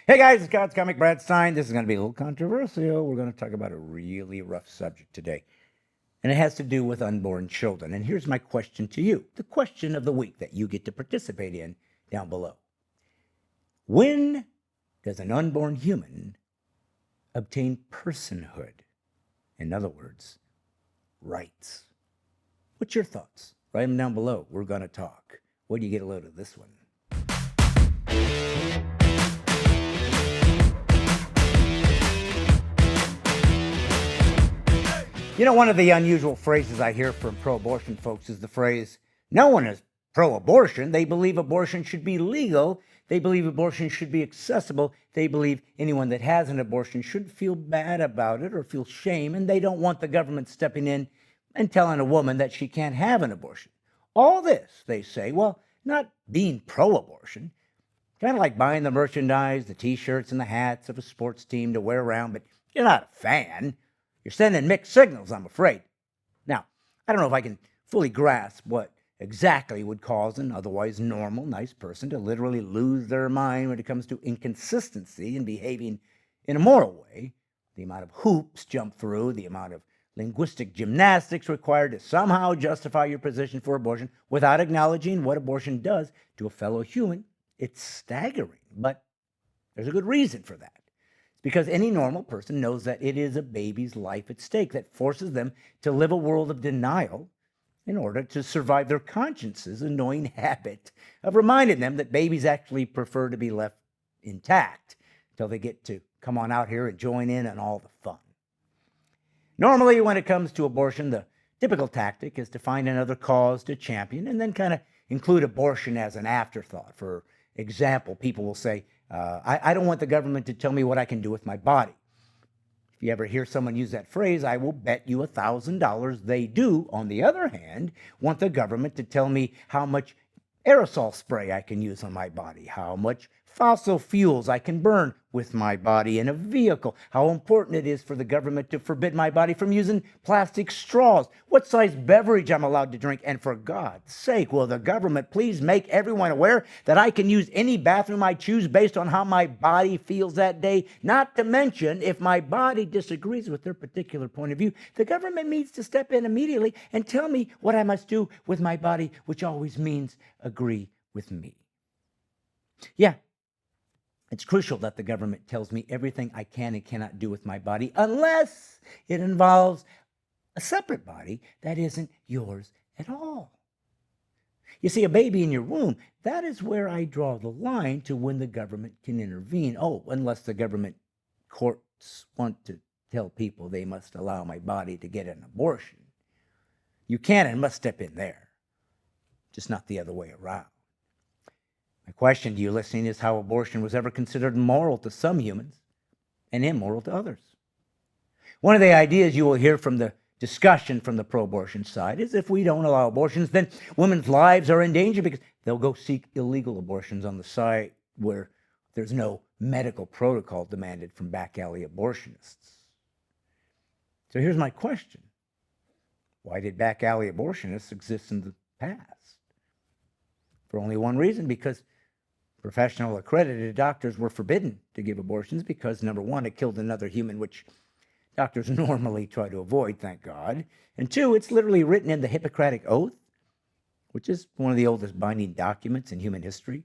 Hey guys, it's God's Comic Brad Stine. This is going to be a little controversial. We're going to talk about a really rough subject today. And it has to do with unborn children. And here's my question to you, the question of the week that you get to participate in down below. When does an unborn human obtain personhood? In other words, rights. What's your thoughts? Write them down below. We're going to talk. What do you get a load of this one? You know, one of the unusual phrases I hear from pro-abortion folks is the phrase, no one is pro-abortion. They believe abortion should be legal. They believe abortion should be accessible. They believe anyone that has an abortion should feel bad about it or feel shame, and they don't want the government stepping in and telling a woman that she can't have an abortion. All this, they say, well, not being pro-abortion, kind of like buying the merchandise, the T-shirts and the hats of a sports team to wear around, but you're not a fan. You're sending mixed signals, I'm afraid. Now, I don't know if I can fully grasp what exactly would cause an otherwise normal, nice person to literally lose their mind when it comes to inconsistency and behaving in a moral way. The amount of hoops jumped through, the amount of linguistic gymnastics required to somehow justify your position for abortion without acknowledging what abortion does to a fellow human. It's staggering, but there's a good reason for that. Because any normal person knows that it is a baby's life at stake that forces them to live a world of denial in order to survive their conscience's annoying habit of reminding them that babies actually prefer to be left intact until they get to come on out here and join in on all the fun. Normally, when it comes to abortion, the typical tactic is to find another cause to champion and then kind of include abortion as an afterthought. For example, people will say, I don't want the government to tell me what I can do with my body. If you ever hear someone use that phrase, I will bet you $1,000 they do, on the other hand, want the government to tell me how much aerosol spray I can use on my body, how much fossil fuels I can burn with my body in a vehicle, how important it is for the government to forbid my body from using plastic straws, what size beverage I'm allowed to drink, and for God's sake, will the government please make everyone aware that I can use any bathroom I choose based on how my body feels that day? Not to mention, if my body disagrees with their particular point of view, the government needs to step in immediately and tell me what I must do with my body, which always means agree with me. Yeah, it's crucial that the government tells me everything I can and cannot do with my body unless it involves a separate body that isn't yours at all. You see, a baby in your womb, that is where I draw the line to when the government can intervene. Oh, unless the government courts want to tell people they must allow my body to get an abortion. You can and must step in there, just not the other way around. My question to you listening is how abortion was ever considered moral to some humans and immoral to others. One of the ideas you will hear from the discussion from the pro-abortion side is if we don't allow abortions, then women's lives are in danger because they'll go seek illegal abortions on the side where there's no medical protocol demanded from back alley abortionists. So here's my question. Why did back alley abortionists exist in the past? For only one reason, because professional accredited doctors were forbidden to give abortions because, number one, it killed another human, which doctors normally try to avoid, thank God. And two, it's literally written in the Hippocratic Oath, which is one of the oldest binding documents in human history.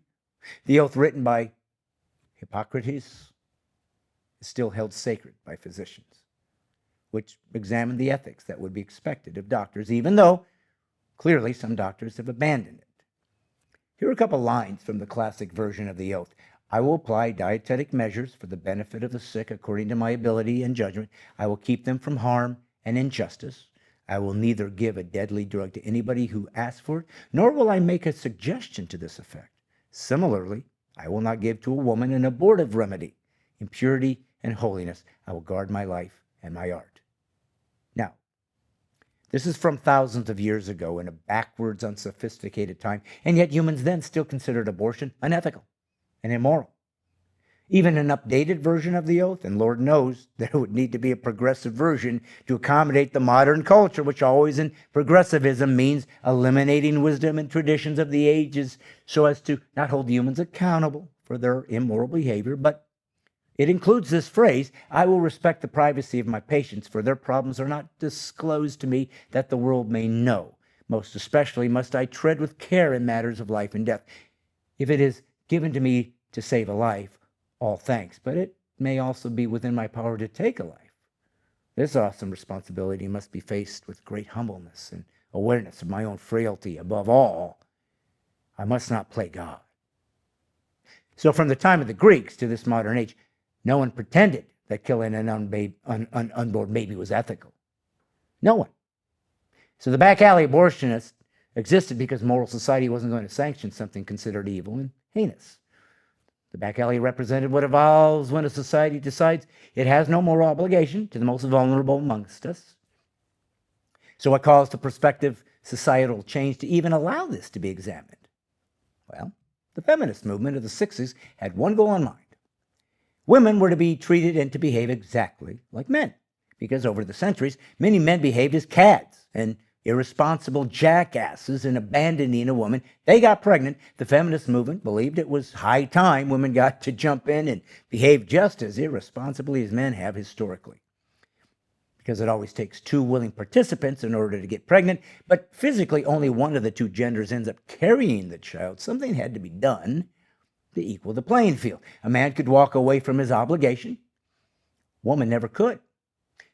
The oath written by Hippocrates is still held sacred by physicians, which examine the ethics that would be expected of doctors, even though clearly some doctors have abandoned it. Here are a couple lines from the classic version of the oath. I will apply dietetic measures for the benefit of the sick according to my ability and judgment. I will keep them from harm and injustice. I will neither give a deadly drug to anybody who asks for it, nor will I make a suggestion to this effect. Similarly, I will not give to a woman an abortive remedy. In purity and holiness, I will guard my life and my art. Now, this is from thousands of years ago in a backwards, unsophisticated time, and yet humans then still considered abortion unethical and immoral. Even an updated version of the oath, and Lord knows there would need to be a progressive version to accommodate the modern culture, which always in progressivism means eliminating wisdom and traditions of the ages so as to not hold humans accountable for their immoral behavior, but It includes this phrase, I will respect the privacy of my patients, for their problems are not disclosed to me that the world may know. Most especially must I tread with care in matters of life and death. If it is given to me to save a life, all thanks, but it may also be within my power to take a life. This awesome responsibility must be faced with great humbleness and awareness of my own frailty. Above all, I must not play God. So from the time of the Greeks to this modern age, no one pretended that killing an unborn baby was ethical. No one. So the back alley abortionist existed because moral society wasn't going to sanction something considered evil and heinous. The back alley represented what evolves when a society decides it has no moral obligation to the most vulnerable amongst us. So what caused the prospective societal change to even allow this to be examined? Well, the feminist movement of the 60s had one goal in mind. Women were to be treated and to behave exactly like men, because over the centuries, many men behaved as cads and irresponsible jackasses in abandoning a woman. They got pregnant. The feminist movement believed it was high time women got to jump in and behave just as irresponsibly as men have historically. Because it always takes two willing participants in order to get pregnant, but physically only one of the two genders ends up carrying the child. Something had to be done to equal the playing field. A man could walk away from his obligation. Woman never could.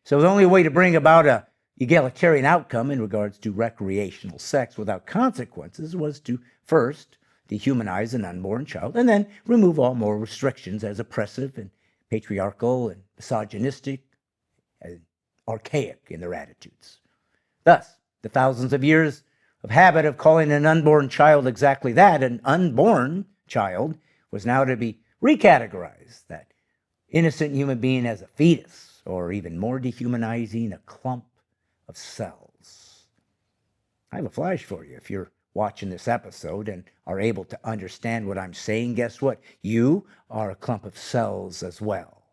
So the only way to bring about a egalitarian outcome in regards to recreational sex without consequences was to first dehumanize an unborn child and then remove all more restrictions as oppressive and patriarchal and misogynistic and archaic in their attitudes. Thus, the thousands of years of habit of calling an unborn child exactly that, an unborn child, was now to be recategorized, that innocent human being as a fetus, or even more dehumanizing, a clump of cells. I have a flash for you. If you're watching this episode and are able to understand what I'm saying, guess what? You are a clump of cells as well.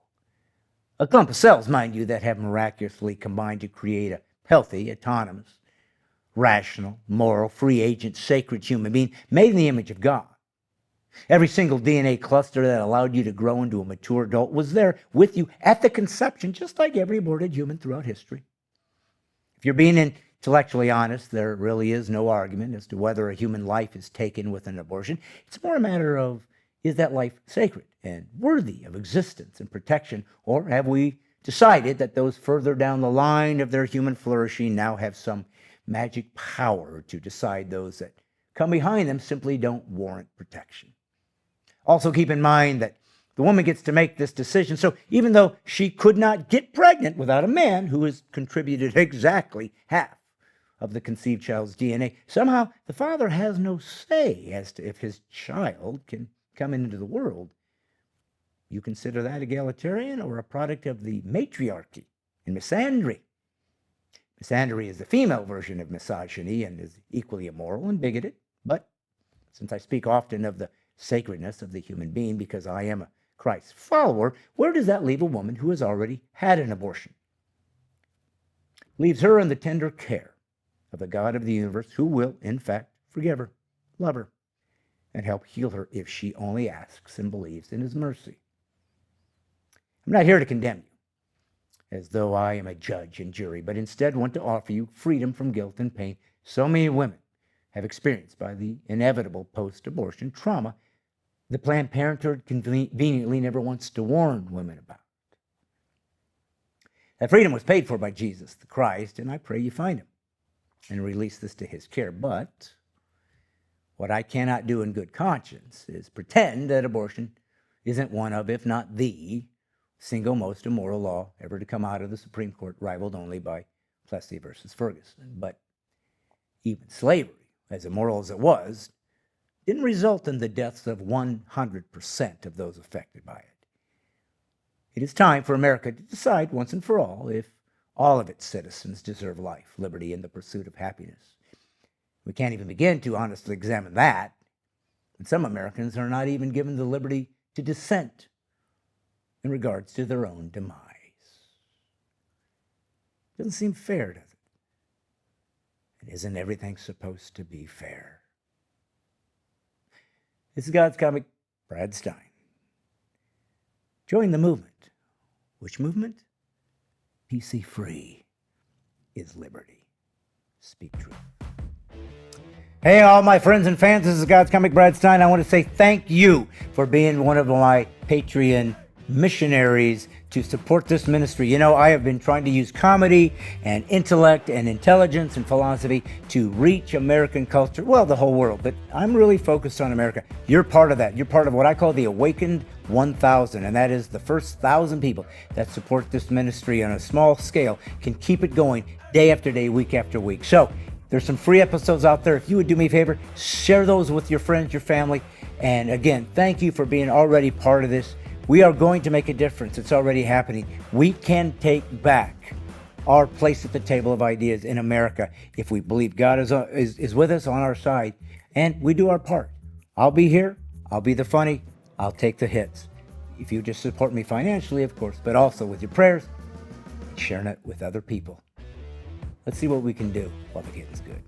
A clump of cells, mind you, that have miraculously combined to create a healthy, autonomous, rational, moral, free agent, sacred human being made in the image of God. Every single DNA cluster that allowed you to grow into a mature adult was there with you at the conception, just like every aborted human throughout history. If you're being intellectually honest, there really is no argument as to whether a human life is taken with an abortion. It's more a matter of, is that life sacred and worthy of existence and protection, or have we decided that those further down the line of their human flourishing now have some magic power to decide those that come behind them simply don't warrant protection? Also keep in mind that the woman gets to make this decision. So even though she could not get pregnant without a man who has contributed exactly half of the conceived child's DNA, somehow the father has no say as to if his child can come into the world. You consider that egalitarian or a product of the matriarchy and misandry? Misandry is the female version of misogyny and is equally immoral and bigoted. But since I speak often of the sacredness of the human being because I am a Christ follower, where does that leave a woman who has already had an abortion? Leaves her in the tender care of the God of the universe, who will, in fact, forgive her, love her, and help heal her if she only asks and believes in his mercy. I'm not here to condemn you, as though I am a judge and jury, but instead want to offer you freedom from guilt and pain so many women have experienced by the inevitable post-abortion trauma the Planned Parenthood conveniently never wants to warn women about. That freedom was paid for by Jesus the Christ, and I pray you find him and release this to his care. But what I cannot do in good conscience is pretend that abortion isn't one of, if not the, single most immoral law ever to come out of the Supreme Court, rivaled only by Plessy versus Ferguson. But even slavery, as immoral as it was, didn't result in the deaths of 100% of those affected by it. It is time for America to decide once and for all if all of its citizens deserve life, liberty, and the pursuit of happiness. We can't even begin to honestly examine that, and some Americans are not even given the liberty to dissent in regards to their own demise. Doesn't seem fair, does it? And isn't everything supposed to be fair? This is God's Comic, Brad Stine. Join the movement. Which movement? PC free is liberty. Speak truth. Hey, all my friends and fans, this is God's Comic Brad Stine. I want to say thank you for being one of my Patreon missionaries to support this ministry. You know, I have been trying to use comedy and intellect and intelligence and philosophy to reach American culture, well, the whole world, but I'm really focused on America. You're part of that. You're part of what I call the Awakened 1,000, and that is the first 1,000 people that support this ministry on a small scale can keep it going day after day, week after week. So there's some free episodes out there. If you would do me a favor, share those with your friends, your family. And again, thank you for being already part of this. We are going to make a difference. It's already happening. We can take back our place at the table of ideas in America if we believe God is with us, on our side, and we do our part. I'll be here. I'll be the funny. I'll take the hits. If you just support me financially, of course, but also with your prayers and sharing it with other people. Let's see what we can do while the getting's good.